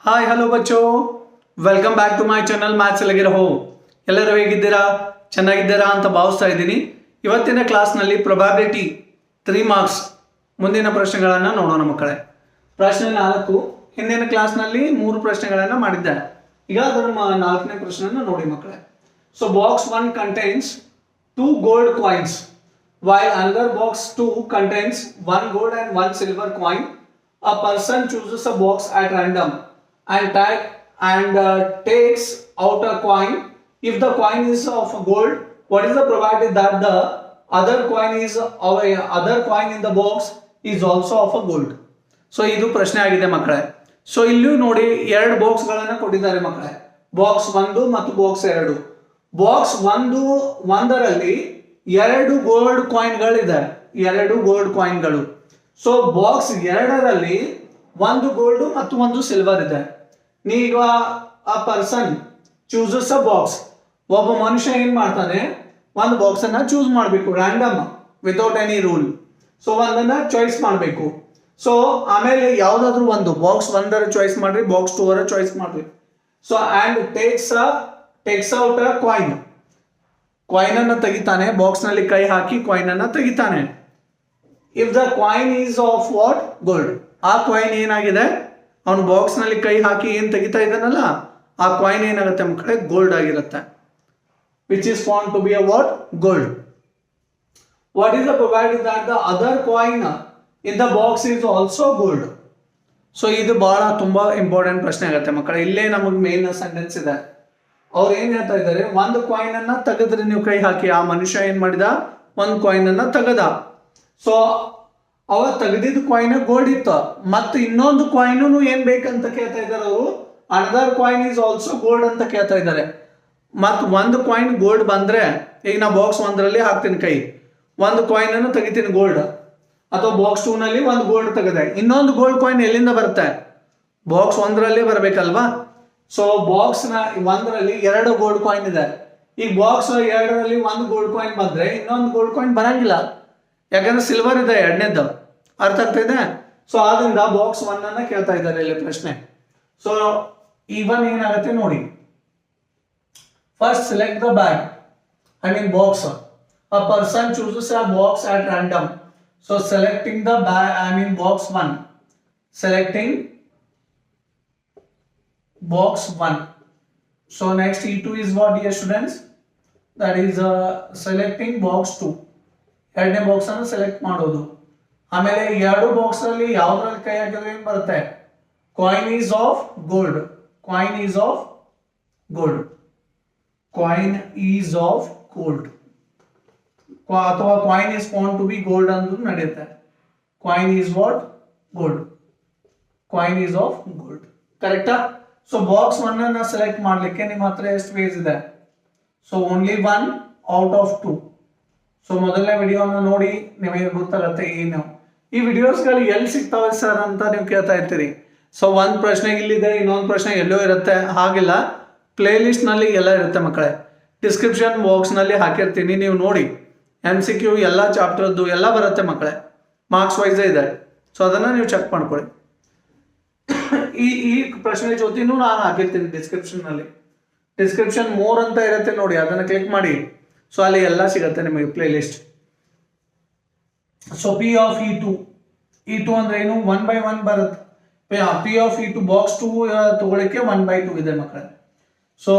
Hi hello ಬಚ್ಚೋ, welcome back to my channel maths ಲಗಿರ ಹೋ. ಎಲ್ಲರೂ ಹೇಗಿದ್ದೀರಾ? ಚೆನ್ನಾಗಿದ್ದೀರಾ ಅಂತ ಭಾವಿಸ್ತಾ ಇದ್ದೀನಿ. ಇವತ್ತಿನ ಕ್ಲಾಸ್ನಲ್ಲಿ ಪ್ರೊಬ್ಯಾಬಿಲಿಟಿ 3 ಮಾರ್ಕ್ಸ್ ಮುಂದಿನ ಪ್ರಶ್ನೆಗಳನ್ನು ನೋಡೋಣ ಮಕ್ಕಳೇ. ಪ್ರಶ್ನೆ 4. ಹಿಂದಿನ ಕ್ಲಾಸ್ನಲ್ಲಿ 3 ಪ್ರಶ್ನೆಗಳನ್ನು ಮಾಡಿದ್ದೆ. ಈಗ ಅದರ 4ನೇ ಪ್ರಶ್ನೆಯನ್ನು ನೋಡಿ ಮಕ್ಕಳೇ. So box 1 contains 2 gold coins while another box 2 contains 1 gold and 1 silver coin. A person chooses a box at random and takes out a coin. If the coin is of gold, what is the probability that the other coin in the box is also of a gold? So ಇದು ಪ್ರಶ್ನೆ ಆಗಿದೆ ಮಕ್ಕಳೇ. So ಇಲ್ಲೂ ನೋಡಿ 2 ಬಾಕ್ಸ್ಗಳನ್ನು ಕೊಟ್ಟಿದ್ದಾರೆ ಮಕ್ಕಳೇ. Box 1 ಮತ್ತು box 2. Box 1ರಲ್ಲಿ 2 ಗೋಲ್ಡ್ ಕಾಯಿನ್ಗಳಿದೆ, 2 ಗೋಲ್ಡ್ ಕಾಯಿನ್ಗಳು. ಸೊ ಬಾಕ್ಸ್ 2ರಲ್ಲಿ 1 ಗೋಲ್ಡ್ ಮತ್ತು 1 ಸಿಲ್ವರ್ ಇದೆ. ನೀಗ ಆ ಪರ್ಸನ್ ಚೂಸಸ್ ಅ ಬಾಕ್ಸ್, ಒಬ್ಬ ಮನುಷ್ಯ ಏನ್ ಮಾಡ್ತಾನೆ, ಒಂದು ಬಾಕ್ಸ್ ಅನ್ನ ಚೂಸ್ ಮಾಡಬೇಕು random without any rule. So ಒಂದನ್ನ ಚಾಯ್ಸ್ ಮಾಡಬೇಕು. ಸೊ ಆಮೇಲೆ ಯಾವ್ದಾದ್ರು ಒಂದು ಬಾಕ್ಸ್ 1 ಚಾಯ್ಸ್ ಮಾಡ್ರಿ, ಬಾಕ್ಸ್ 2 ಚಾಯ್ಸ್ ಮಾಡ್ರಿ. So and takes out a coin ಅನ್ನ ತೆಗಿತಾನೆ, ಬಾಕ್ಸ್ ನಲ್ಲಿ ಕೈ ಹಾಕಿ ಕಾಯಿನ್ ಅನ್ನ ತೆಗಿತಾನೆ. If the coin is of what? Gold. ಆ ಕಾಯಿನ್ ಏನಾಗಿದೆ, ಅವನು ಬಾಕ್ಸ್ ನಲ್ಲಿ ಕೈ ಹಾಕಿ ಏನ್ ತೆಗಿತಾ ಇದ್ದಾನಲ್ಲ, ಆ ಕಾಯಿನ್ ಏನಾಗುತ್ತೆ ಮಕ್ಕಳೇ, ಗೋಲ್ಡ್ ಆಗಿರುತ್ತೆ. Which is found to be a what? Gold. What is the probability that the other coin in the box is also gold? So ಇದು ಬಹಳ ತುಂಬಾ ಇಂಪಾರ್ಟೆಂಟ್ ಪ್ರಶ್ನೆ ಆಗುತ್ತೆ ಮಕ್ಕಳೇ. ಇಲ್ಲೇ ನಮಗೆ ಮೇನ್ ಸೆಂಟೆನ್ಸ್ ಇದೆ. ಅವ್ರು ಏನ್ ಹೇಳ್ತಾ ಇದ್ದಾರೆ, 1 ಕಾಯಿನ್ ಅನ್ನ ತೆಗೆದ್ರಿ ನೀವು ಕೈ ಹಾಕಿ, ಆ ಮನುಷ್ಯ ಏನ್ ಮಾಡಿದ, 1 ಕಾಯಿನ್ ಅನ್ನ ತೆಗದ. ಸೊ ಅವ ತೆಗೆದಿದ್ದ ಕಾಯಿನ್ ಗೋಲ್ಡ್ ಇತ್ತು, ಮತ್ತು ಇನ್ನೊಂದು ಕಾಯಿನ್ ಏನ್ ಬೇಕಂತ ಕೇಳ್ತಾ ಇದ್ದಾರೆ ಅವರು. Another coin is also gold ಅಂತ ಕೇಳ್ತಾ ಇದ್ದಾರೆ. ಮತ್ತು 1 ಕಾಯಿನ್ ಗೋಲ್ಡ್ ಬಂದ್ರೆ, ಈಗ ನಾ ಬಾಕ್ಸ್ 1ರಲ್ಲಿ ಹಾಕ್ತೀನಿ ಕೈ, 1 ಕಾಯಿನ್ ಅನ್ನು ತೆಗಿತೀನಿ ಗೋಲ್ಡ್, ಅಥವಾ ಬಾಕ್ಸ್ 2ನಲ್ಲಿ 1 ಗೋಲ್ಡ್ ತೆಗೆದೆ, ಇನ್ನೊಂದು ಗೋಲ್ಡ್ ಕಾಯಿನ್ ಎಲ್ಲಿಂದ ಬರುತ್ತೆ? ಬಾಕ್ಸ್ 1ರಲ್ಲಿ ಬರ್ಬೇಕಲ್ವಾ? ಸೊ ಬಾಕ್ಸ್ 1ರಲ್ಲಿ 2 ಗೋಲ್ಡ್ ಕಾಯಿನ್ ಇದೆ. ಈಗ ಬಾಕ್ಸ್ 2ರಲ್ಲಿ 1 ಗೋಲ್ಡ್ ಕಾಯಿನ್ ಬಂದ್ರೆ ಇನ್ನೊಂದು ಗೋಲ್ಡ್ ಕಾಯಿನ್ ಬರಂಗಿಲ್ಲ, ಯಾಕಂದ್ರೆ ಸಿಲ್ವರ್ ಇದೆ 2ನೇದ್ದು. ಅರ್ಥ ಆಗ್ತಾ ಇದೆ? ಸೊ ಆದ್ರಿಂದ ಬಾಕ್ಸ್ 1 ಅನ್ನ ಕೇಳ್ತಾ ಇದ್ದಾರೆ ಇಲ್ಲಿ ಪ್ರಶ್ನೆ. ಸೊ ಈವನ್ ಏನಾಗುತ್ತೆ ನೋಡಿ. First select the bag, box. A person chooses a box at random. So selecting the bag, box 1. Selecting box 1. So next E2 is what, dear students? That is selecting box 2. 2ನೇ box ಅನ್ನು select ಮಾಡೋದು. ಆಮೇಲೆ 2 box ಅಲ್ಲಿ ಯಾವ್ದ್ರಲ್ಲಿ ಕೈ ಹಾಕಿದ್ರೆ ಏನ್ ಬರುತ್ತೆ? Coin is of gold, coin is of gold, coin is of gold, ಅಥವಾ coin is found to be gold ಅಂದ್ರೂ ನಡೆಯುತ್ತೆ. Coin is what? Gold, coin is of gold. ಕರೆಕ್ಟಾ? ಸೊ ಬಾಕ್ಸ್ 1 ಅನ್ನ ಸೆಲೆಕ್ಟ್ ಮಾಡ್ಲಿಕ್ಕೆ ನಿಮ್ಮ ಹತ್ರ ಎಷ್ಟು ವೇಸ್ ಇದೆ? So only 1 out of 2. So ಮೊದಲನೇ ವಿಡಿಯೋನ ನೋಡಿ ನಿಮಗೆ ಗೊತ್ತಾಗತ್ತೆ ಏನು ಈ ವಿಡಿಯೋಸ್ಗಳು ಎಲ್ಲಿ ಸಿಗ್ತಾವೆ ಸರ್ ಅಂತ ನೀವು ಕೇಳ್ತಾ ಇರ್ತೀರಿ. ಸೊ ಒಂದು ಪ್ರಶ್ನೆ ಇಲ್ಲಿದೆ, ಇನ್ನೊಂದು ಪ್ರಶ್ನೆ ಎಲ್ಲೋ ಇರುತ್ತೆ, ಹಾಗಿಲ್ಲ. ಪ್ಲೇ ಲಿಸ್ಟ್ ನಲ್ಲಿ ಎಲ್ಲ ಇರುತ್ತೆ ಮಕ್ಕಳೇ. ಡಿಸ್ಕ್ರಿಪ್ಷನ್ ಬಾಕ್ಸ್ ನಲ್ಲಿ ಹಾಕಿರ್ತೀನಿ, ನೀವು ನೋಡಿ. MCQ ಎಲ್ಲ ಚಾಪ್ಟರ್ದು ಎಲ್ಲ ಬರುತ್ತೆ ಮಕ್ಕಳೇ, ಮಾರ್ಕ್ಸ್ ವೈಸ್ ಇದೆ. ಸೊ ಅದನ್ನ ನೀವು ಚೆಕ್ ಮಾಡ್ಕೊಳ್ಳಿ. ಈ ಪ್ರಶ್ನೆ ಜೊತೆನೂ ನಾನು ಹಾಕಿರ್ತೀನಿ ಡಿಸ್ಕ್ರಿಪ್ಷನ್ ನಲ್ಲಿ. ಡಿಸ್ಕ್ರಿಪ್ಷನ್ ಮೋರ್ ಅಂತ ಇರುತ್ತೆ ನೋಡಿ, ಅದನ್ನ ಕ್ಲಿಕ್ ಮಾಡಿ. ಸೊ ಅಲ್ಲಿ ಎಲ್ಲ ಸಿಗುತ್ತೆ ನಿಮಗೆ play list. So P of E2 ಅಂದ್ರೆ ಏನು? 1/1 ಬರುತ್ತೆ. P of E2 ಬಾಕ್ಸ್ 2 ತಗೊಳ್ಳಿಕ್ಕೆ 1/2 ಇದೆ ಮಕ್ಕಳೇ. So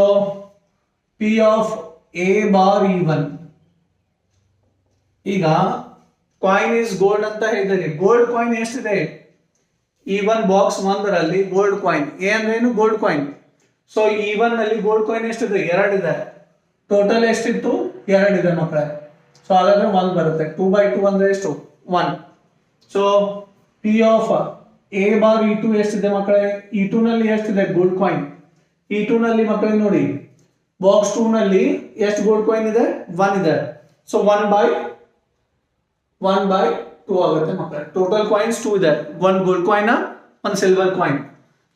P of A bar E1. ಈಗ ಕಾಯಿನ್ ಇಸ್ ಗೋಲ್ಡ್ ಅಂತ ಹೇಳಿದರೆ, ಗೋಲ್ಡ್ ಕಾಯಿನ್ ಎಷ್ಟಿದೆ? E1 ಬಾಕ್ಸ್ 1ರಲ್ಲಿ ಗೋಲ್ಡ್ ಕಾಯಿನ್. ಎ ಅಂದ್ರೆ ಏನು? Gold coin. ಸೊ E1 ನಲ್ಲಿ ಗೋಲ್ಡ್ ಕಾಯಿನ್ ಎಷ್ಟಿದೆ? 2 ಇದೆ. ಟೋಟಲ್ ಎಷ್ಟಿತ್ತು? 2 ಇದೆ ಮಕ್ಕಳೇ. ಸೊ ಹಾಗಾದ್ರೆ 1 ಬರುತ್ತೆ. 2/2 ಅಂದ್ರೆ ಎಷ್ಟು? 1. So P of A bar E2 ಎಷ್ಟಿದೆ ಮಕ್ಕಳೇ? E2 ನಲ್ಲಿ ಎಷ್ಟಿದೆ ಗೋಲ್ಡ್ ಕಾಯಿನ್? E2 ನಲ್ಲಿ ಮಕ್ಕಳೇ ನೋಡಿ, ಬಾಕ್ಸ್ 2 ನಲ್ಲಿ ಎಷ್ಟು ಗೋಲ್ಡ್ ಕಾಯಿನ್ ಇದೆ? 1 ಇದೆ. ಸೊ 1/2 ಆಗುತ್ತೆ ಮಕ್ಕಳೇ. ಟೋಟಲ್ ಕಾಯಿನ್ಸ್ 2 ಇದೆ, 1 gold coin, 1 silver coin.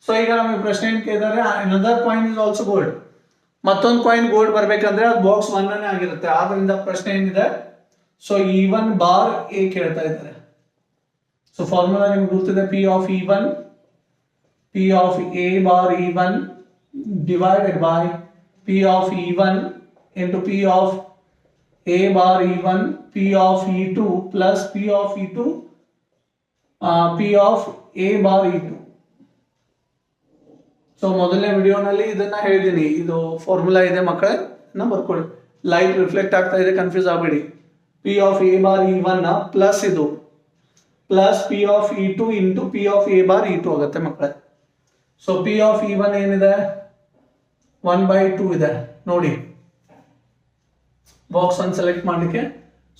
So ಈಗ ನಮಗೆ ಪ್ರಶ್ನೆ ಏನ್ ಕೇಳಿದ್ದಾರೆ, another coin is also gold. ಮತ್ತೊಂದು ಕಾಯಿನ್ ಗೋಲ್ಡ್ ಬರ್ಬೇಕಂದ್ರೆ ಅದು ಬಾಕ್ಸ್ 1 ಅನ್ನೇ ಆಗಿರುತ್ತೆ. ಆದ್ರಿಂದ ಪ್ರಶ್ನೆ ಏನಿದೆ, ಸೊ E1 ಬಾರ್ A ಕೇಳ್ತಾ ಇದ್ದಾರೆ. ಸೊ ಫಾರ್ಮುಲಾ ನಿಮ್ಗೆ ಗೊತ್ತಿದೆ, P of E1 P of A bar E1 divided by P of E1 into P of A bar E1 P of E2 plus P of E2 P of A bar E2. So ಮೊದಲನೇ ವಿಡಿಯೋನಲ್ಲಿ ಇದನ್ನ ಹೇಳಿದ್ದೀನಿ, ಇದು formula ಇದೆ ಮಕ್ಕಳೇ, ಬರ್ಕೊಳ್ಳಿ. Light reflect ಆಗ್ತಾ ಇದೆ, ಕನ್ಫ್ಯೂಸ್ ಆಗಬೇಡಿ. P of A bar E one plus ಇದು plus P of E two into P of A bar E two ಆಗುತ್ತೆ ಮಕ್ಕಳೇ. So P of E one ಏನಿದೆ 1/2 ಇದೆ ನೋಡಿ, ಬಾಕ್ಸ್ ಅನ್ನು ಸೆಲೆಕ್ಟ್ ಮಾಡಲಿಕ್ಕೆ.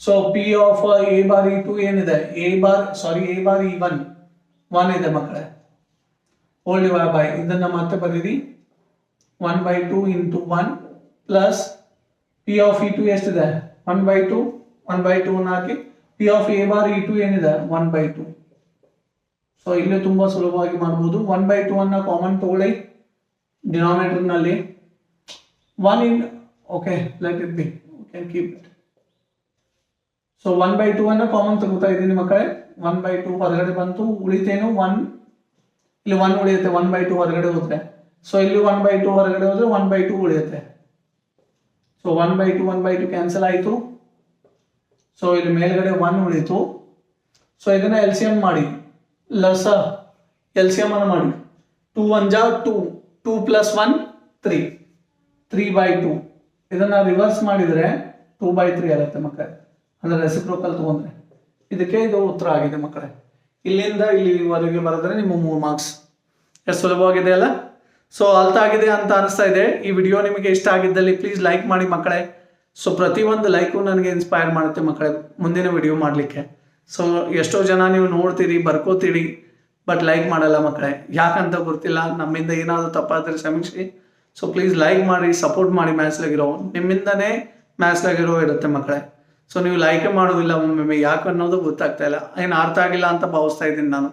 So P of A bar E two ಏನಿದೆ, A bar E one ಇದೆ ಮಕ್ಕಳೇ. ಹೋಲ್ ಡಿವೈಡ್ ಬೈ ಇದನ್ನ ಮತ್ತೆ ಬರೀರಿ 1/2 into 1 plus P of E two ಎಷ್ಟಿದೆ 1/2 ಹಾಕಿ P of A bar E two ಏನಿದೆ 1/2. ಸೊ ಇಲ್ಲಿ ತುಂಬಾ ಸುಲಭವಾಗಿ ಮಾಡಬಹುದು. 1/2 ಅನ್ನ ಕಾಮನ್ ತಗೊಳ್ಳಿ ಡಿನಾಮಿನೇಟರ್ ನಲ್ಲಿ. 1 in okay, let it be, you can keep it. So 1/2 ಅನ್ನ ಕಾಮನ್ ತಗೋತಾ ಇದ್ದೀನಿ ಮಕ್ಕಳೇ. 1/2 ಹೊರಗಡೆ ಬಂತು, ಉಳಿತೇನು 1, ಇಲ್ಲಿ 1 ಉಳಿಯುತ್ತೆ 1/2 ಹೊರಗಡೆ ಹೋದ್ರೆ. ಸೊ ಇಲ್ಲಿ 1/2 ಹೊರಗಡೆ ಹೋದ್ರೆ 1/2 ಉಳಿಯುತ್ತೆ. ಸೊ 1/2 ಕ್ಯಾನ್ಸಲ್ ಆಯಿತು. ಸೊ ಇಲ್ಲಿ ಮೇಲ್ಗಡೆ 1 ಉಳಿತು. ಸೊ ಇದನ್ನ LCM ಮಾಡಿ, ಲಸ LCM ಅನ್ನು ಮಾಡಿ. 2 1 ಜಾ 2, 2 + 1 3, 3/2. ಇದನ್ನ ರಿವರ್ಸ್ ಮಾಡಿದ್ರೆ 2/3 ಆಗುತ್ತೆ ಮಕ್ಕಳೇ, ಅಂದ್ರೆ ರೆಸಿಪ್ರೋಕಲ್ ತಗೊಂಡ್ರೆ. ಇದಕ್ಕೆ ಇದು ಉತ್ತರ ಆಗಿದೆ ಮಕ್ಕಳೇ. ಇಲ್ಲಿಂದ ಇಲ್ಲಿವರೆಗೆ ಬರೆದ್ರೆ ನಿಮ್ಮ 3 ಮಾರ್ಕ್ಸ್. ಎಷ್ಟು ಸುಲಭವಾಗಿದೆ ಅಲ್ಲ? ಸೊ ಅರ್ಥ ಆಗಿದೆ ಅಂತ ಅನಿಸ್ತಾ ಇದೆ. ಈ ವಿಡಿಯೋ ನಿಮಗೆ ಇಷ್ಟ ಆಗಿದ್ದಲ್ಲಿ ಪ್ಲೀಸ್ ಲೈಕ್ ಮಾಡಿ ಮಕ್ಕಳೇ. ಸೊ ಪ್ರತಿಯೊಂದು ಲೈಕು ನನಗೆ ಇನ್ಸ್ಪೈರ್ ಮಾಡುತ್ತೆ ಮಕ್ಕಳೇ ಮುಂದಿನ ವಿಡಿಯೋ ಮಾಡಲಿಕ್ಕೆ. ಸೊ ಎಷ್ಟೋ ಜನ ನೀವು ನೋಡ್ತೀರಿ, ಬರ್ಕೋತೀರಿ, ಬಟ್ ಲೈಕ್ ಮಾಡಲ್ಲ ಮಕ್ಕಳೇ. ಯಾಕಂತ ಗೊತ್ತಿಲ್ಲ, ನಮ್ಮಿಂದ ಏನಾದರೂ ತಪ್ಪಾದರೆ ಕ್ಷಮಿಸಿ. ಸೊ ಪ್ಲೀಸ್ ಲೈಕ್ ಮಾಡಿ, ಸಪೋರ್ಟ್ ಮಾಡಿ. ಮ್ಯಾಥ್ಸ್ಲಾಗಿರೋ ನಿಮ್ಮಿಂದನೇ ಮ್ಯಾಥ್ಸ್ಲಾಗಿರೋ ಇರುತ್ತೆ ಮಕ್ಕಳೇ. ಸೊ ನೀವು ಲೈಕೇ ಮಾಡೋದಿಲ್ಲ ಒಮ್ಮೊಮ್ಮೆ, ಯಾಕೆ ಅನ್ನೋದು ಗೊತ್ತಾಗ್ತಾ ಇಲ್ಲ. ಏನು ಅರ್ಥ ಆಗಿಲ್ಲ ಅಂತ ಭಾವಿಸ್ತಾ ಇದ್ದೀನಿ ನಾನು.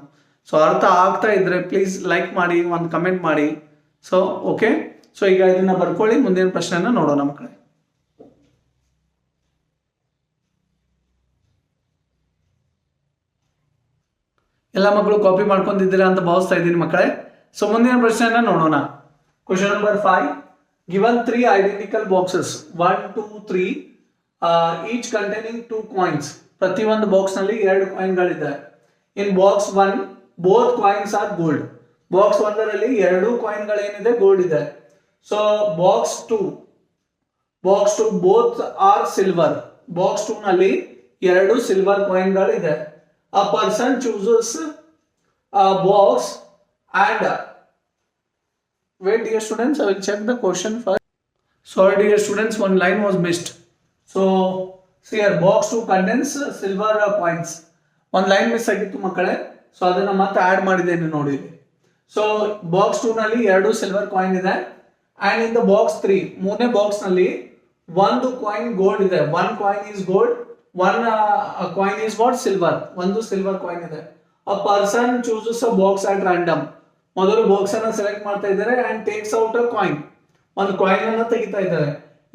ಸೊ ಅರ್ಥ ಆಗ್ತಾ ಇದ್ರೆ ಪ್ಲೀಸ್ ಲೈಕ್ ಮಾಡಿ, ಒಂದು ಕಮೆಂಟ್ ಮಾಡಿ. ಸೊ ಓಕೆ, ಸೊ ಈಗ ಇದನ್ನ ಬರ್ಕೊಳ್ಳಿ, ಮುಂದಿನ ಪ್ರಶ್ನೆನ ನೋಡೋಣ ಮಕ್ಕಳೇ. ಎಲ್ಲ ಮಕ್ಕಳು ಕಾಪಿ ಮಾಡ್ಕೊಂಡಿದ್ದೀರಾ ಅಂತ ಭಾವಿಸ್ತಾ ಇದ್ದೀನಿ ಮಕ್ಕಳೇ. ಸೊ ಮುಂದಿನ ಪ್ರಶ್ನೆನ ನೋಡೋಣ. Question number 5. Given 3 identical boxes 1 2 3 each containing 2 coins. ಪ್ರತಿಯೊಂದು ಬಾಕ್ಸ್ ನಲ್ಲಿ 2 ಕಾಯಿನ್ಗಳಿದೆ. In box 1 both coins are gold. Box 1ರಲ್ಲಿ 2 ಕಾಯಿನ್ಗಳೇನಿದೆ ಗೋಲ್ಡ್ ಇದೆ. So box 2 both are silver. Box 2 ನಲ್ಲಿ 2 ಸಿಲ್ವರ್ ಕಾಯಿನ್ಗಳಿದೆ. A person chooses a box and wait dear students, I will check the question first. Sorry dear students, one line was missed. So see here, box 2 contains silver coins. One line miss ಆಗಿತ್ತು ಮಕ್ಕಳೇ. So ಅದನ್ನ ಮತ್ತೆ add ಮಾಡಿದ್ದೇನೆ ನೋಡಿ. So box 2 ನಲ್ಲಿ 2 silver coin ಇದೆ. And in the box 3 ಮೂರನೇ box ನಲ್ಲಿ 1 ಕಾಯಿನ್ ಗೋಲ್ಡ್ ಇದೆ. 1 coin is gold, 1 coin is what silver. ಒಂದು ಸಿಲ್ವರ್ ಕಾಯಿನ್ ಇದೆ. A person chooses a box at random. ಮೊದಲು ಬಾಕ್ಸ್ ಅನ್ನ ಸೆಲೆಕ್ಟ್ ಮಾಡ್ತಾ ಇದ್ದಾರೆ and takes out a coin. ಒಂದು ಕಾಯಿನ್ ಅನ್ನ ತೆಗಿತಾ ಇದ್ದಾರೆ.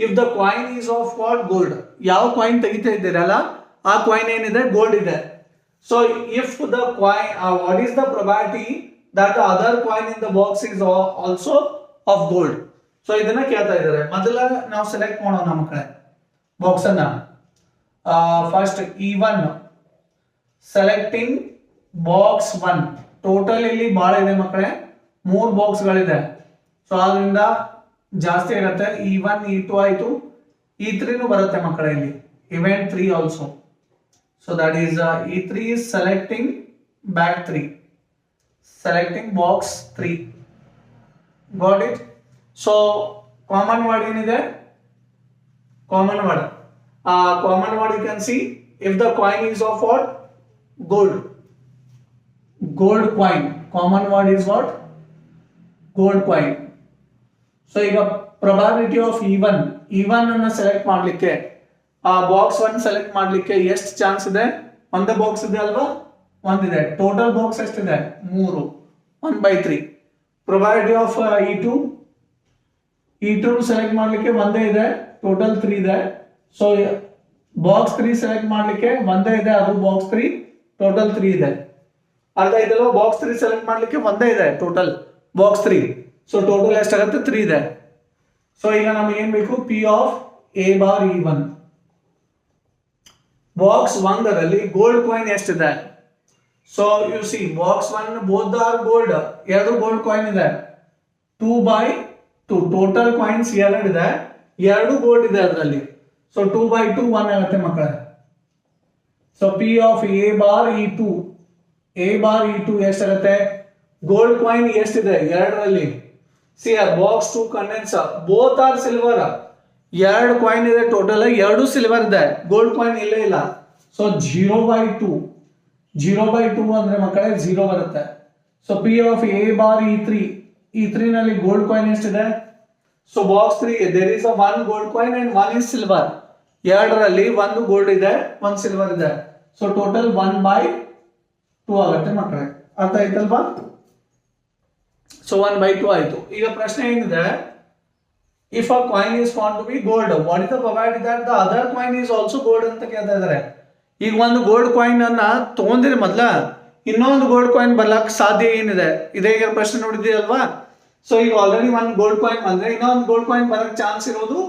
If the coin is of what gold. ಯಾವ ಕಾಯಿನ್ ತೆಗಿತಾ ಇದ್ದೀರಲ್ಲ ಆ ಕಾಯಿನ್ ಏನಿದೆ ಗೋಲ್ಡ್ ಇದೆ. So if the coin what is the probability that the other coin in the box is also of gold. So ಇದನ್ನ ಕೇಳ್ತಾ ಇದ್ದಾರೆ. ಮೊದಲ ನಾವು ಸೆಲೆಕ್ಟ್ ಮಾಡೋಣ ಮಕ್ಕಳೇ ಬಾಕ್ಸ್ ಅನ್ನ. First E1 selecting box 1. Total ಇಲ್ಲಿ ಬಹಳ ಇದೆ ಮಕ್ಕಳೇ, 3 ಬಾಕ್ಸ್ ಗಳಿದೆ. ಸೊ ಅದರಿಂದ ಜಾಸ್ತಿ ಆಗುತ್ತೆ. E1 E2 ಆಯ್ತು, E3 ಬರುತ್ತೆ ಮಕ್ಕಳೇ ಇಲ್ಲಿ. Event 3 also. So that is E3 is selecting back 3, selecting box 3. got it? So common word ಏನಿದೆ, common word you can see if the coin is of what? Gold coin. Common word is what? Gold coin. So ಈಗ probability of E1 ಅನ್ನ select ಮಾಡ್ಲಿಕ್ಕೆ, box 1 select ಮಾಡ್ಲಿಕ್ಕೆ ಎಷ್ಟು chance ಇದೆ? ಒಂದೇ box ಇದೆ ಅಲ್ವಾ? ಒಂದಿದೆ. ಟೋಟಲ್ ಬಾಕ್ಸ್ ಎಷ್ಟಿದೆ? 3, 1/3. probability of E2 ಸೆಲೆಕ್ಟ್ ಮಾಡ್ಲಿಕ್ಕೆ ಒಂದೇ ಇದೆ, ಟೋಟಲ್ 3 ಇದೆ. ಸೊ ಬಾಕ್ಸ್ 3 ಸೆಲೆಕ್ಟ್ ಮಾಡ್ಲಿಕ್ಕೆ ಒಂದೇ ಇದೆ, ಅದು ಬಾಕ್ಸ್ 3, ಟೋಟಲ್ 3 ಇದೆ. ಅರ್ಥ ಆಯ್ತಲ್ಲ? ಬಾಕ್ಸ್ 3 ಸೆಲೆಕ್ಟ್ ಮಾಡ್ಲಿಕ್ಕೆ ಒಂದೇ ಇದೆ ಟೋಟಲ್, ಬಾಕ್ಸ್ 3. ಸೊ ಟೋಟಲ್ ಎಷ್ಟಾಗುತ್ತೆ 3 ಇದೆ. ಸೊ ಈಗ ನಮಗೆ ಏನ್ ಬೇಕು, P of A bar E one. Box 1ರಲ್ಲಿ ಗೋಲ್ಡ್ ಕಾಯಿನ್ ಎಷ್ಟಿದೆ? So U C box 1 both are gold, ಎರಡು ಗೋಲ್ಡ್ ಕಾಯಿನ್ ಇದೆ. 2/2 ಟೋಟಲ್ ಕಾಯಿನ್ಸ್ 2 ಇದೆ, 2 ಗೋಲ್ಡ್ ಇದೆ ಅದರಲ್ಲಿ. ಸೊ 2/2 1 ಆಗುತ್ತೆ ಮಕ್ಕಳೇ. So P of A bar E two, A bar E two ಎಷ್ಟಾಗುತ್ತೆ? ಗೋಲ್ಡ್ ಕಾಯಿನ್ ಎಷ್ಟಿದೆ 2ರಲ್ಲಿ? See our box 2 contains both are silver. 2 coin ಇದೆ ಟೋಟಲ್, 2 ಸಿಲ್ವರ್ ಇದೆ, ಗೋಲ್ಡ್ ಕಾಯಿನ್ ಇಲ್ಲೇ ಇಲ್ಲ. ಸೊ 0/2, 0/2 ಅಂದ್ರೆ ಮಕ್ಕಳೇ 0 ಬರುತ್ತೆ. So P of A bar E three, E three ನಲ್ಲಿ ಗೋಲ್ಡ್ ಕಾಯಿನ್ ಎಷ್ಟಿದೆ? So box 3 there is a 1 gold coin and 1 is silver. 2ರಲ್ಲಿ 1 ಗೋಲ್ಡ್ ಇದೆ, 1 ಸಿಲ್ವರ್ ಇದೆ. ಸೊ ಟೋಟಲ್ 1/2 ಆಗುತ್ತೆ ಮಕ್ಕಳೇ. ಅರ್ಥ ಆಯ್ತಲ್ವಾ? ಸೊ 1/2 ಆಯ್ತು. ಈಗ ಪ್ರಶ್ನೆ ಏನಿದೆ, if a coin is found to be gold, what is the probability that the other coin is also gold ಅಂತ ಕೇಳ್ತಾ ಇದ್ದಾರೆ. ಈಗ ಒಂದು ಗೋಲ್ಡ್ ಕಾಯಿನ್ ಅನ್ನ ತಗೊಂಡಿರಿ ಮೊದಲ, ಇನ್ನೊಂದು ಗೋಲ್ಡ್ ಕಾಯಿನ್ ಬರ್ಲಕ್ ಸಾಧ್ಯ ಏನಿದೆ? ಇದೇ ಈಗ ಪ್ರಶ್ನೆ ನೋಡಿದ್ದೀರಲ್ವಾ? ಸೊ ಈಗ ಆಲ್ರೆಡಿ 1 ಗೋಲ್ಡ್ ಕಾಯಿನ್ ಬಂದ್ರೆ ಇನ್ನೊಂದು ಗೋಲ್ಡ್ ಕಾಯಿನ್ ಬರಕ್ ಚಾನ್ಸ್ ಇರೋದು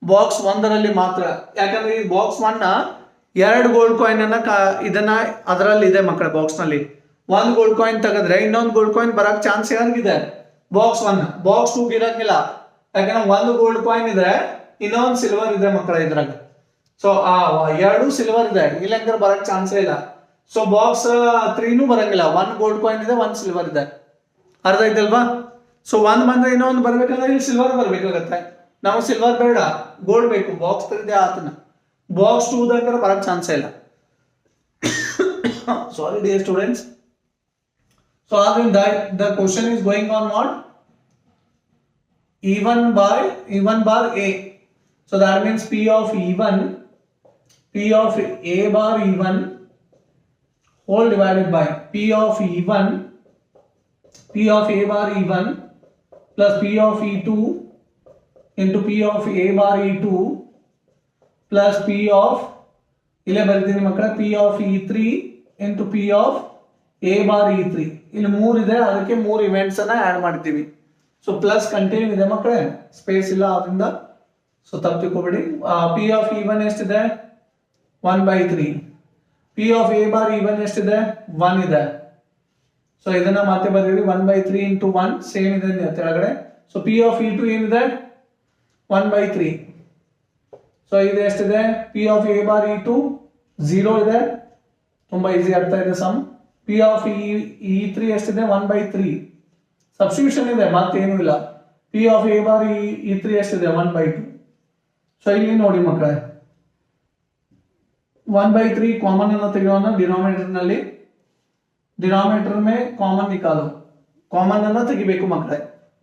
ಬಾಕ್ಸ್ 1ರಲ್ಲಿ ಮಾತ್ರ. ಯಾಕಂದ್ರೆ ಈ ಬಾಕ್ಸ್ 1 2 ಗೋಲ್ಡ್ ಕಾಯಿನ್ ಅನ್ನ ಇದನ್ನ ಅದರಲ್ಲಿ ಇದೆ ಮಕ್ಕಳ. ಬಾಕ್ಸ್ ನಲ್ಲಿ 1 ಗೋಲ್ಡ್ ಕಾಯಿನ್ ತೆಗೆದ್ರೆ ಇನ್ನೊಂದು ಗೋಲ್ಡ್ ಕಾಯಿನ್ ಬರಕ್ ಚಾನ್ಸ್ ಯಾರಿಗಿದೆ? ಬಾಕ್ಸ್ 1. ಬಾಕ್ಸ್ 2 ಇರಂಗಿಲ್ಲ, ಯಾಕಂದ್ರೆ 1 ಗೋಲ್ಡ್ ಕಾಯಿನ್ ಇದೆ, ಇನ್ನೊಂದು ಸಿಲ್ವರ್ ಇದೆ ಮಕ್ಕಳ ಇದ್ರಾಗ. ಸೊ 2 ಸಿಲ್ವರ್ ಇದೆ, ಇಲ್ಲಂದ್ರೆ ಬರಕ್ ಚಾನ್ಸೇ ಇಲ್ಲ. ಸೊ ಬಾಕ್ಸ್ 3 ಬರಂಗಿಲ್ಲ, 1 ಗೋಲ್ಡ್ ಕಾಯಿನ್ ಇದೆ, 1 ಸಿಲ್ವರ್ ಇದೆ. ಅರ್ಥ ಆಯ್ತಲ್ವಾ? ಸೊ 1 ಬಂದ್ರೆ ಇನ್ನೊಂದು ಬರ್ಬೇಕಂದ್ರೆ ಇಲ್ಲಿ ಸಿಲ್ವರ್ ಬರ್ಬೇಕಾಗತ್ತೆ. ನಾವು ಸಿಲ್ವರ್ ಬೇಡ, ಗೋಲ್ಡ್ ಬೇಕು. ಬಾಕ್ಸ್ 3 ಇದೆ ಆತನ, ಬಾಕ್ಸ್ 2 ದಂದ್ರೆ ಬರಕ್ ಚಾನ್ಸೇ ಇಲ್ಲ. Sorry dear students. ಸೊ ಆದ್ರಿಂದ the question is going on what? E1 bar A. So that means P of E1, P of A bar E1 whole divided by P of E1, P of A bar E1 plus P of E2 into P of A bar E2 plus P of ಇಲ್ಲೇ ಬರೀತೀನಿ ಮಕ್ಕಳ, P of E3 into P of A bar E3. ಇಲ್ಲಿ 3 ಇದೆ, ಅದಕ್ಕೆ 3 events ಅನ್ನ add ಮಾಡ್ತೀವಿ. So plus continue ಇದೆ ಮಕ್ಕಳೇ, ಸ್ಪೇಸ್ ಇಲ್ಲ ಅದರಿಂದ. ಸೊ ತಪ್ಪಿಕೋಬೇಡಿ. ಪಿ ಆಫ್ E1 ಎಷ್ಟಿದೆ? 1/3. P of A bar E1 ಎಷ್ಟಿದೆ? 1 ಇದೆ. ಸೊ ಇದನ್ನ ಮತ್ತೆ ಬರೀರಿ, 1/3 into 1 ಸೇಮ್ ಇದೆ ಕೆಳಗಡೆ. ಸೊ ಪಿ ಆಫ್ E2 ಏನಿದೆ? 1/3. ಸೊ ಇದು ಎಷ್ಟಿದೆ? P of A bar E2 0 ಇದೆ, ತುಂಬಾ ಈಸಿ ಆಗ್ತಾ ಇದೆ ಸಮ್. ಪಿ ಆಫ್ E3 ಎಷ್ಟಿದೆ? 1/3. ಸಬ್ಸ್ಟಿಟ್ಯೂಷನ್ ಇದೆ, ಮತ್ತೇನು ಇಲ್ಲ. P of A bar E3 ಎಷ್ಟಿದೆ? 1/2. ಸೊ ಇಲ್ಲಿ ನೋಡಿ ಮಕ್ಕಳೇ, 1/3 ಕಾಮನ್ ಅನ್ನು ತೆಗೆಯೋಣ ಡಿನಾಮಿನೇಟರ್ ನಲ್ಲಿ. ಡಿನಾಮಿನೇಟರ್ ಮೇ ಕಾಮನ್ ನಿಕಾಲು, ಕಾಮನ್ ಅನ್ನ ತೆಗಿಬೇಕು ಮಕ್ಕಳೇ.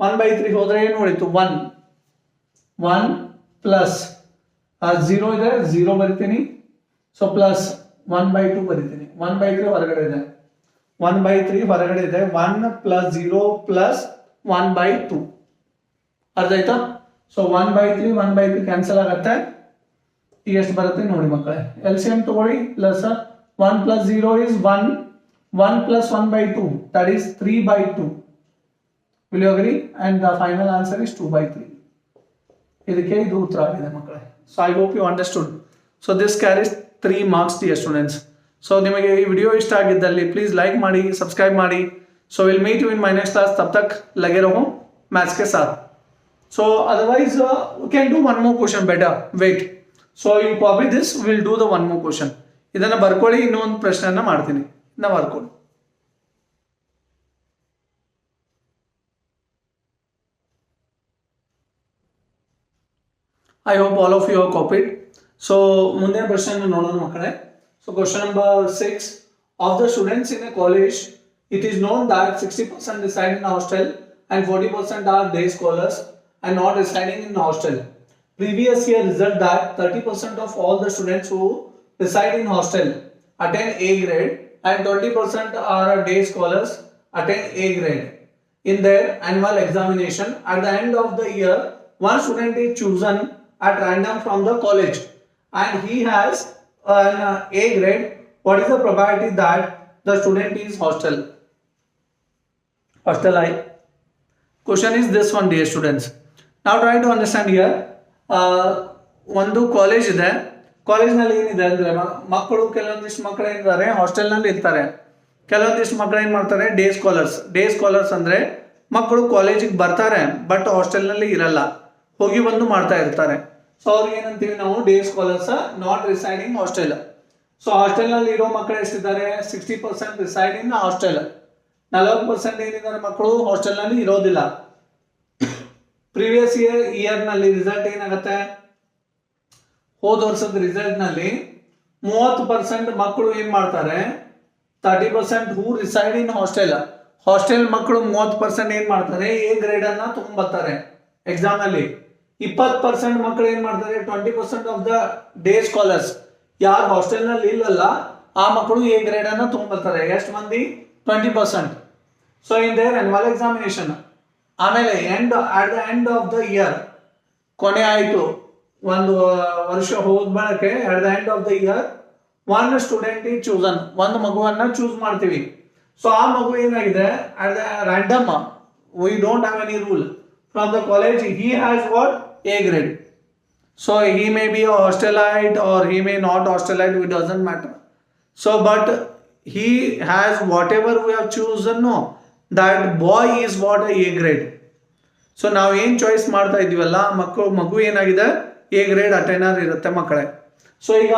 1/3 ಹೋದ್ರೆ ಏನು ಉಳಿತು? 1 ಪ್ಲಸ್ 0 ಇದೆ, 0 ಬರಿತೀನಿ. ಸೊ ಪ್ಲಸ್ 1/2 ಬರಿತೀನಿ. 1/3 ಹೊರಗಡೆ ಇದೆ, 1/3 ಹೊರಗಡೆ ಇದೆ. 1 ಪ್ಲಸ್ 0 ಪ್ಲಸ್ 1/2. ಅರ್ಥ ಆಯ್ತಾ? ಸೊ 1/3 ಕ್ಯಾನ್ಸಲ್ ಆಗುತ್ತೆ. ಈಗ ಎಷ್ಟು ಬರುತ್ತೆ ನೋಡಿ ಮಕ್ಕಳೇ, LCM ತಗೊಳ್ಳಿ. Plus 1 plus 0 is 1, 1 plus 1/2 that is 3/2. Will you agree? And the final answer is 2/3. ಇದಕ್ಕೆ ಇದು ಉತ್ತರ ಆಗಿದೆ ಮಕ್ಕಳೇ. So I hope you understood. So this carries 3 marks dear students. So ನಿಮಗೆ ಈ ವಿಡಿಯೋ ಇಷ್ಟ ಆಗಿದ್ದಲ್ಲಿ ಪ್ಲೀಸ್ ಲೈಕ್ ಮಾಡಿ, ಸಬ್ಸ್ಕ್ರೈಬ್ ಮಾಡಿ. So will meet you in my next class. तब तक लगे रहो मैथ्स के साथ. So otherwise we can do one more question better. Wait. So you copy this, we'll do the one more question. ಇದನ್ನ ಬರ್ಕೊಳ್ಳಿ, ಇನ್ನೊಂದು ಪ್ರಶ್ನೆಯನ್ನ ಮಾಡ್ತೀನಿ. ಇದನ್ನ ಬರ್ಕೊಳ್ಳಿ. I hope all of you have copied. So ಮುಂದಿನ ಪ್ರಶ್ನೆಯನ್ನು ನೋಡೋಣ ಮಕ್ಕಳೇ. So question number 6. Of the students in a college, it is known that 60% reside in hostel and 40% are day scholars and not residing in hostel. Previous year result that 30% of all the students who reside in hostel attend A grade and 20% are day scholars attend A grade. In their annual examination, at the end of the year, one student is chosen at random from the college and he has an A grade. What is the probability that the student is hostel I? Question is this one, dear students. Now try to understand here. ಒಂದು college ಇದೆ. ಕಾಲೇಜ್ನಲ್ಲಿ ಏನಿದೆ ಅಂದರೆ ಮಕ್ಕಳು, ಕೆಲವೊಂದಿಷ್ಟು ಮಕ್ಕಳು ಏನಿದ್ದಾರೆ ಹಾಸ್ಟೆಲ್ನಲ್ಲಿ ಇರ್ತಾರೆ. ಕೆಲವೊಂದಿಷ್ಟು ಮಕ್ಕಳು ಏನು ಮಾಡ್ತಾರೆ, ಡೇ ಸ್ಕಾಲರ್ಸ್ ಅಂದರೆ ಮಕ್ಕಳು ಕಾಲೇಜಿಗೆ ಬರ್ತಾರೆ ಬಟ್ ಹಾಸ್ಟೆಲ್ನಲ್ಲಿ ಇರಲ್ಲ, ಹೋಗಿ ಬಂದು ಮಾಡ್ತಾ ಇರ್ತಾರೆ. ಸೊ ಅವ್ರಿಗೆ ಏನಂತೀವಿ ನಾವು, day scholars not residing hostel. So ಹಾಸ್ಟೆಲ್ನಲ್ಲಿ ಇರೋ ಮಕ್ಕಳು ಎಷ್ಟಿದ್ದಾರೆ, 60% ರಿಸೈಡ್ ಇನ್ ಹಾಸ್ಟೆಲ್. 40% ಏನಿದ್ದಾರೆ ಮಕ್ಕಳು ಹಾಸ್ಟೆಲ್ನಲ್ಲಿ ಇರೋದಿಲ್ಲ. ಪ್ರೀವಿಯಸ್ ಇಯರ್ನಲ್ಲಿ ರಿಸಲ್ಟ್ ಏನಾಗುತ್ತೆ, ಹೋದ ವರ್ಷದ ರಿಸಲ್ಟ್ ನಲ್ಲಿ 30% ಮಕ್ಕಳು ಏನ್ ಮಾಡ್ತಾರೆ, 30% ಹೂ ರಿಸೈಡ್ ಇನ್ ಹಾಸ್ಟೆಲ್ ಮಕ್ಕಳು 30% ಏನ್ ಮಾಡ್ತಾರೆ, ಎ ಗ್ರೇಡ್ ಅನ್ನ ತಗೊಂಡ್ಬರ್ತಾರೆ ಎಕ್ಸಾಮ್ ನಲ್ಲಿ. 20% ಮಕ್ಕಳು ಏನ್ ಮಾಡ್ತಾರೆ, 20% ಆಫ್ ದ ಡೇ ಸ್ಕಾಲರ್ಸ್, ಯಾರು ಹಾಸ್ಟೆಲ್ ನಲ್ಲಿ ಇಲ್ಲಲ್ಲ ಆ ಮಕ್ಕಳು ಎ ಗ್ರೇಡ್ ಅನ್ನ ತಗೊಂಡ್ಬರ್ತಾರೆ. ಎಷ್ಟು ಮಂದಿ, 20%. So in there annual examination, ಆಮೇಲೆ at the end of the year, ಕೊನೆ ಆಯ್ತು ಒಂದು ವರ್ಷ ಹೋದ ಬಳಕೆ, at the end of the year one student ಈ ಚೂಸನ್, ಒಂದು ಮಗುವನ್ನ ಚೂಸ್ ಮಾಡ್ತೀವಿ. ಸೊ ಆ ಮಗು ಏನಾಗಿದೆ, at the random, we don't have any rule from the college, he has what, a grade. So he may be a hostelite or he may not hostelite, it doesn't matter. So but he has whatever we have chosen, no, that boy is what, a grade. So ನಾವು ಏನು choice ಮಾಡ್ತಾ ಇದೀವಲ್ಲ, ಮಗು ಏನಾಗಿದೆ, A grade attender ಇರುತ್ತೆ ಮಕ್ಕಳೇ. So ಈಗ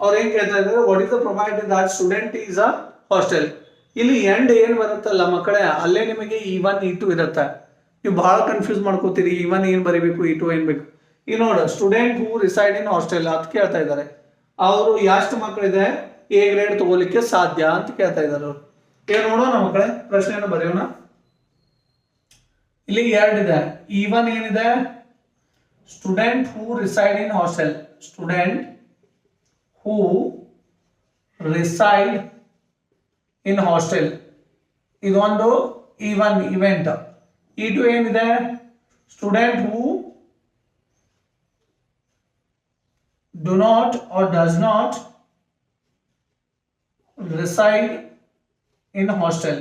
ಅವ್ರು ಏನ್ ಕೇಳ್ತಾ ಇದ್ದಾರೆ, what is the provided that student is a hostel. ಇಲ್ಲಿ ಎಂಡ್ ಏನ್ ಬರುತ್ತಲ್ಲ ಮಕ್ಕಳೇ, ಅಲ್ಲೇ ನಿಮಗೆ E1 E2 ಇರುತ್ತೆ. ನೀವು ಬಹಳ ಕನ್ಫ್ಯೂಸ್ ಮಾಡ್ಕೋತೀರಿ, E1 ಏನ್ ಬರೀಬೇಕು, E2 ಏನ್ ಬೇಕು. ಈಗ ನೋಡು, student who reside in hostel ಅಂತ ಕೇಳ್ತಾ ಇದ್ದಾರೆ. ಅವರು ಎಷ್ಟು ಮಕ್ಕಳಿದೆ ಎ ಗ್ರೇಡ್ ತಗೋಲಿಕ್ಕೆ ಸಾಧ್ಯ ಅಂತ ಕೇಳ್ತಾ ಇದ್ದಾರೆ ಅವರು. ಏನ್ ನೋಡೋಣ ಮಕ್ಕಳೇ, ಪ್ರಶ್ನೆಯನ್ನು ಬರೆಯೋಣ. ಇಲ್ಲಿ ಎರಡಿದೆ. E1 ಏನಿದೆ, student who reside in hostel, student who reside in hostel, ಇದೊಂದು E1 ಇವೆಂಟ್. E2 ಏನಿದೆ, student who do not or does not reside in hostel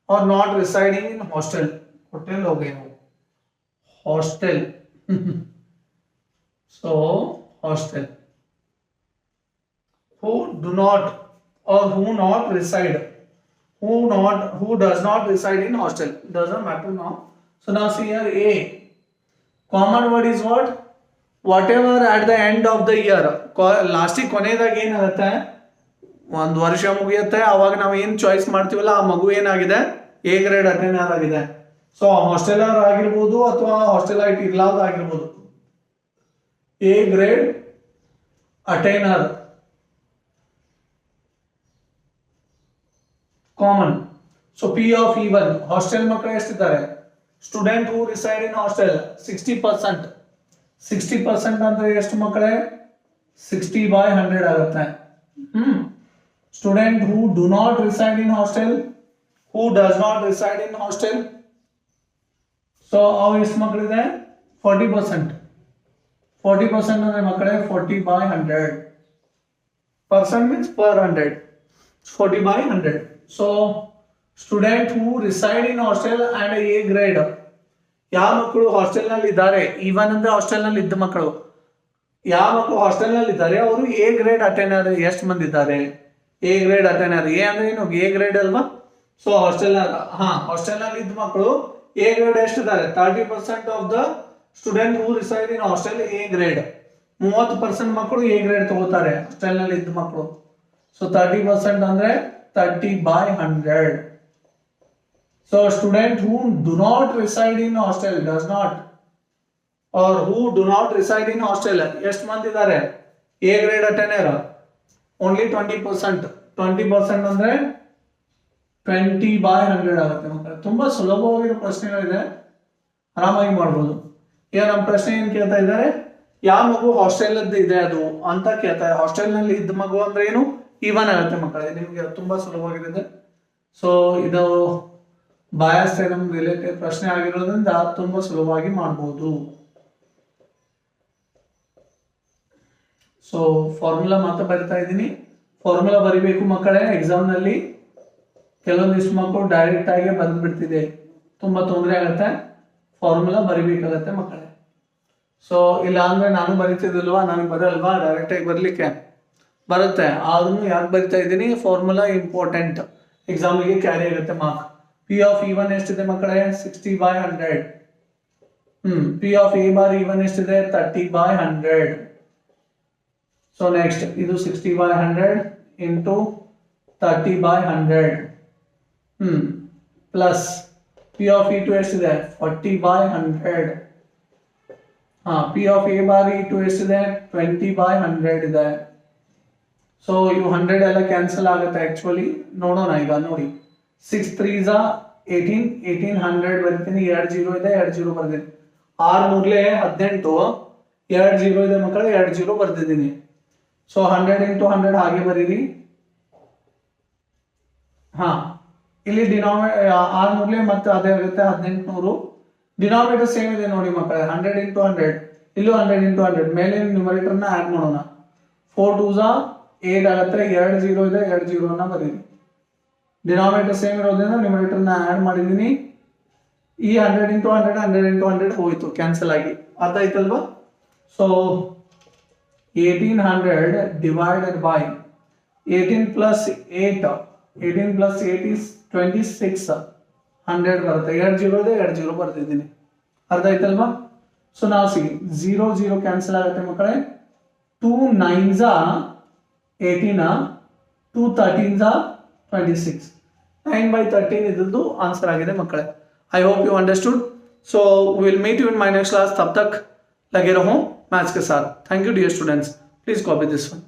or not residing in hostel. Hotel हो गए, hostel. So hostel, who do not or who not reside, who does not reside in hostel, doesn't matter now. So now see here, A common word is what, whatever at the end of the year, ಲಾಸ್ಟಿಗೆ ಕೊನೆಯದಾಗ ಏನಾಗುತ್ತೆ, ಒಂದು ವರ್ಷ ಮುಗಿಯುತ್ತೆ, ಅವಾಗ ನಾವು ಏನು choice ಮಾಡ್ತೀವಲ್ಲ ಆ ಮಗು ಏನಾಗಿದೆ, ಎ ಗ್ರೇಡ್ ಅಟೆಂಡರ್ ಆಗಿದೆ. ಸೊ ಹಾಸ್ಟೆಲರ್ ಆಗಿರ್ಬೋದು ಅಥವಾ ಹಾಸ್ಟೆಲೈಟ್ ಇರ್ಲಾರ್ದು ಆಗಿರ್ಬೋದು, A grade attender common. So P of E1, hostel ಮಕ್ಕಳು ಎಷ್ಟಿದ್ದಾರೆ, student who reside in hostel 60%. 60% ಅಂದ್ರೆ ಎಷ್ಟು ಮಕ್ಕಳೇ, 60/100 ಆಗುತ್ತೆ. Student who do not reside in hostel, who does not reside in hostel. So ಅವು ಎಷ್ಟು ಮಕ್ಕಳಿದೆ, 40%. 40% ಅಂದ್ರೆ ಮಕ್ಕಳೇ 40/100. Percent means per 100, 40/100. So student who reside in hostel and A grade, ಯಾವ ಮಕ್ಕಳು ಹಾಸ್ಟೆಲ್ ನಲ್ಲಿ ಇದ್ದಾರೆ, E1 ಅಂದ್ರೆ ಹಾಸ್ಟೆಲ್ ನಲ್ಲಿ ಇದ್ದ ಮಕ್ಕಳು, ಯಾವ ಮಕ್ಕಳು ಹಾಸ್ಟೆಲ್ ನಲ್ಲಿ ಇದ್ದಾರೆ ಅವರು ಎ ಗ್ರೇಡ್ ಅಟೆಂಡರ್ ಎಷ್ಟು ಮಂದಿ ಇದ್ದಾರೆ, ಎ ಗ್ರೇಡ್ ಅಟೆಂಡರ್. ಎ ಅಂದ್ರೆ ಏನು, ಎ ಗ್ರೇಡ್ ಅಲ್ವಾ. ಸೊ ಹಾಸ್ಟೆಲ್ ನಲ್ಲಿ ಇದ್ದ ಮಕ್ಕಳು ಎ ಗ್ರೇಡ್ ಎಷ್ಟಿದ್ದಾರೆ, 30% of the student who reside in hostel A grade. 30% ಮಕ್ಕಳು ಎ ಗ್ರೇಡ್ ತಗೋತಾರೆ ಹಾಸ್ಟೆಲ್ ನಲ್ಲಿ ಇದ್ದ ಮಕ್ಕಳು. ಸೊ 30% ಅಂದ್ರೆ 30/100. So student who do not reside in hostel, does not or who do not reside in hostel, ಎಷ್ಟು ಮಂದಿ ಇದ್ದಾರೆ, ಎ ಗ್ರೇಡ್ ಅಟೆಂಡರ್ ಓನ್ಲಿ 20%. 20% ಅಂದ್ರೆ 20/100 ಆಗುತ್ತೆ ಮಕ್ಕಳು. ತುಂಬಾ ಸುಲಭವಾಗಿರೋ ಪ್ರಶ್ನೆಗಳಿದೆ, ಆರಾಮಾಗಿ ಮಾಡ್ಬೋದು. ಈಗ ನಮ್ಮ ಪ್ರಶ್ನೆ ಏನ್ ಕೇಳ್ತಾ ಇದ್ದಾರೆ, ಯಾವ ಮಗು ಹಾಸ್ಟೆಲ್ ಇದೆ ಅದು ಅಂತ ಕೇಳ್ತಾರೆ. ಹಾಸ್ಟೆಲ್ ನಲ್ಲಿ ಇದ್ದ ಮಗು ಅಂದ್ರೆ ಏನು, E1 ಆಗುತ್ತೆ ಮಕ್ಕಳೇ. ನಿಮ್ಗೆ ತುಂಬಾ ಸುಲಭವಾಗಿದೆ. ಸೊ ಇದು ಬಯಾಸ್ ಥಿಯರಮ್ ರಿಲೇಟೆಡ್ ಪ್ರಶ್ನೆ ಆಗಿರೋದ್ರಿಂದ ತುಂಬಾ ಸುಲಭವಾಗಿ ಮಾಡಬಹುದು. ಸೊ ಫಾರ್ಮುಲಾ ಮಾತ್ರ ಬರಿತಾ ಇದ್ದೀನಿ. ಫಾರ್ಮುಲಾ ಬರಿಬೇಕು ಮಕ್ಕಳೇ ಎಕ್ಸಾಮ್ ನಲ್ಲಿ. ಕೆಲವೊಂದಿಷ್ಟು ಮಕ್ಕಳು ಡೈರೆಕ್ಟ್ ಆಗಿ ಬರೆದ್ಬಿಡ್ತಿದೆ, ತುಂಬ ತೊಂದರೆ ಆಗುತ್ತೆ, ಫಾರ್ಮುಲಾ ಬರಿಬೇಕಾಗತ್ತೆ ಮಕ್ಕಳೇ. ಸೊ ಇಲ್ಲ ಅಂದರೆ ನಾನು ಬರಿತಿದ್ದಿಲ್ವಾ, ನನಗೆ ಬರಲ್ವಾ ಡೈರೆಕ್ಟಾಗಿ ಬರಲಿಕ್ಕೆ ಬರುತ್ತೆ, ಆದ್ರೂ ಯಾಕೆ ಬರಿತಾ ಇದ್ದೀನಿ, ಫಾರ್ಮುಲಾ ಇಂಪಾರ್ಟೆಂಟ್, ಎಕ್ಸಾಮಿಗೆ ಕ್ಯಾರಿ ಆಗುತ್ತೆ ಮಾರ್ಕ್. ಪಿ ಆಫ್ ಇ1 ಎಷ್ಟಿದೆ ಮಕ್ಕಳೇ, 60/100. P of A bar E1 ಎಷ್ಟಿದೆ, 30/100. ಸೊ ನೆಕ್ಸ್ಟ್ ಇದು 60/100 into 30/100 plus P of E two ಎಷ್ಟಿದೆ, 40/100. P of A bar E two ಎಷ್ಟಿದೆ, 20/100 ಇದೆ. ಸೊ ಇವು 100 ಎಲ್ಲ ಕ್ಯಾನ್ಸಲ್ ಆಗುತ್ತೆ ಆಕ್ಚುಲಿ. ನೋಡೋಣ ಈಗ ನೋಡಿ, 6 3s 18, 1800 ಬರ್ತೀನಿ, 2 0 ಇದೆ, 2 0 ಬರ್ತೀನಿ. 6 ಮೂರ್ಲೆ 18, 2 0 ಇದೆ ಮಕ್ಕಳೇ, 2 0 ಬರ್ತಿದ್ದೀನಿ. ಸೊ 100 ಇಂಟು 100 ಹಾಗೆ ಬರೀರಿ. ಇಲ್ಲಿ ಡಿನಾಮಿನೇಟರ್ 6 ಮೂರ್ಲೆ ಮತ್ತೆ ಅದೇ ಆಗುತ್ತೆ 1800. ಡಿನಾಮಿನೇಟರ್ ಸೇಮ್ ಇದೆ ನೋಡಿ ಮಕ್ಕಳೇ, 100 ಇಂಟು 100, ಇಲ್ಲೂ 100 ಇಂಟು 100. ಮೇಲೆ ನ್ಯೂಮರೇಟರ್ನ ಆಡ್ ಮಾಡೋಣ. 4 2s 8 ಆಗುತ್ತೆ, 2 0 ಇದೆ, 2 0 ಬರೀರಿ. ಡಿನಾಮಿನೇಟರ್ ಸೇಮ್ ಇರೋದ್ರಿಂದ ನ್ಯೂಮರೇಟರ್ನ ಆಡ್ ಮಾಡಿದ್ದೀನಿ. ಈ 100 ಇಂಟು 100, 100 ಇಂಟು 100 ಹೋಯ್ತು ಕ್ಯಾನ್ಸಲ್ ಆಗಿ, ಅರ್ಥ ಆಯ್ತಲ್ವಾ. So 1800 divided by 18 plus 8, 18 plus 8 is 26, 100 ಬರುತ್ತೆ. 2 0 ಇದೆ, 2 0 ಬರ್ತಿದ್ದೀನಿ, ಅರ್ಥ ಆಯ್ತಲ್ವಾ. ಸೊ ನಾವು 0 0 ಕ್ಯಾನ್ಸಲ್ ಆಗುತ್ತೆ ಮಕ್ಕಳೇ. 2 9s 18, 2 13s 26. 9/13 ಇದ್ದು ಆನ್ಸರ್ ಆಗಿದೆ ಮಕ್ಕಳೇ. I hope you understood. So we will meet you in my next class. तब तक लगे रहो मैथ्स के साथ. Thank you dear students. Please copy this one.